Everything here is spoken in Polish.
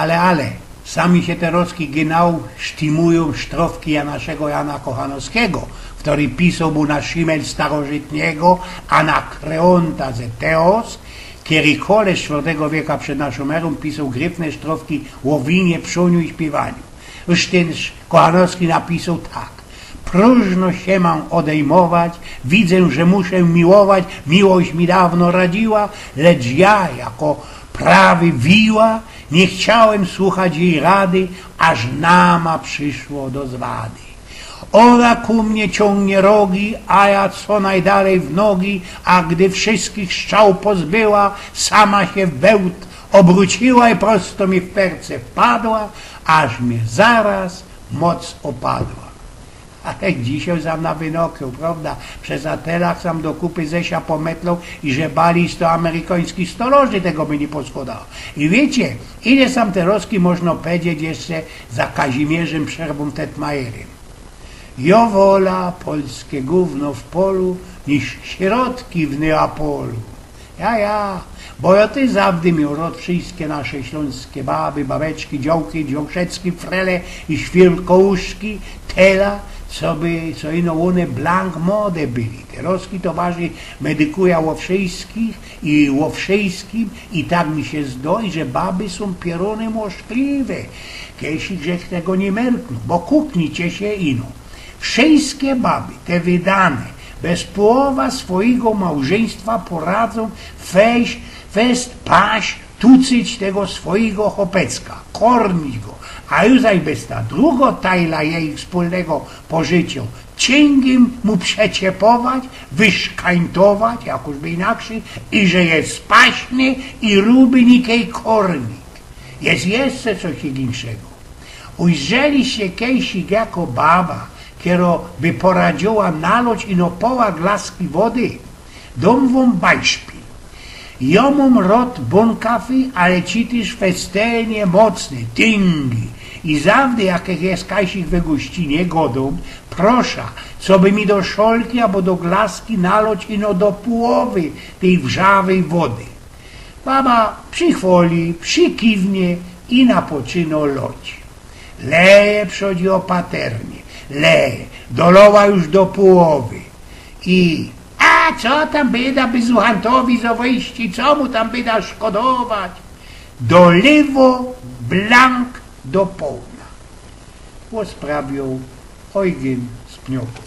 Ale, sami się Terowski genau sztimują sztrofki naszego Jana Kochanowskiego, który pisał mu na szimel starożytniego Anakreonta ze Teos, kiedy koleś IV wieku przed naszą erą pisał gryfne sztrofki o winie, pszoniu i śpiewaniu. Już ten Kochanowski napisał tak. Próżno się mam odejmować, widzę, że muszę miłować, miłość mi dawno radziła, lecz ja, jako prawy wiła, nie chciałem słuchać jej rady, aż nama przyszło do zwady. Ona ku mnie ciągnie rogi, a ja co najdalej w nogi, a gdy wszystkich strzał pozbyła, sama się w bełt obróciła i prosto mi w serce wpadła, aż mnie zaraz moc opadła. Ale dzisiaj sam na wynokiu, prawda? Przez atelach sam do kupy Zesia pometlą i że bali sto amerykańskich stoloży, tego by nie poskładało. I wiecie, ile sam Terowski można powiedzieć jeszcze za Kazimierzem Przerwą Tetmajerem. Jo wola polskie gówno w polu, niż środki w Neapolu. Ja, bo ja ty zawdy miał rod wszystkie nasze śląskie baby, babeczki, działki, działszecki, frele i świerkołuszki, tela, co ino one blank mode byli. Terowski towarzy medykuje o wszystkich i o wszystkim i tak mi się zdoi, że baby są pierony możliwe. Kiesi grzech tego nie merkną, bo kuknijcie się ino. Wszystkie baby, te wydane, bez połowa swojego małżeństwa poradzą paść, tucyć tego swojego chłopecka, kormić go, a już bez ta drugo tajla jej wspólnego pożycia, cięgiem mu przeciepować, wyszkańtować, jakożby inaczej, i że jest spaśny i lubi nikiej kornik. Jest jeszcze coś innego. Ujrzeli się kiedyś jako baba, która by poradziła naloć i poła glaski wody, dom wam bajszpi. Jomom rot bonkafy, ale ci też festenie mocne, tyngi. I zawdy, jak jest kajsich we gościnie godą, prosza, co by mi do szolki albo do glaski naloć ino do połowy tej wrzawej wody. Baba przychwoli, przykiwnie i napoczyno loć. Leje przychodzi opaternie, leje, dolowa już do połowy. A co tam byda Bezuchantowi za wejści, co mu tam byda szkodować? Dolewo blank do połna. Posprawił Eugen z Pnioku.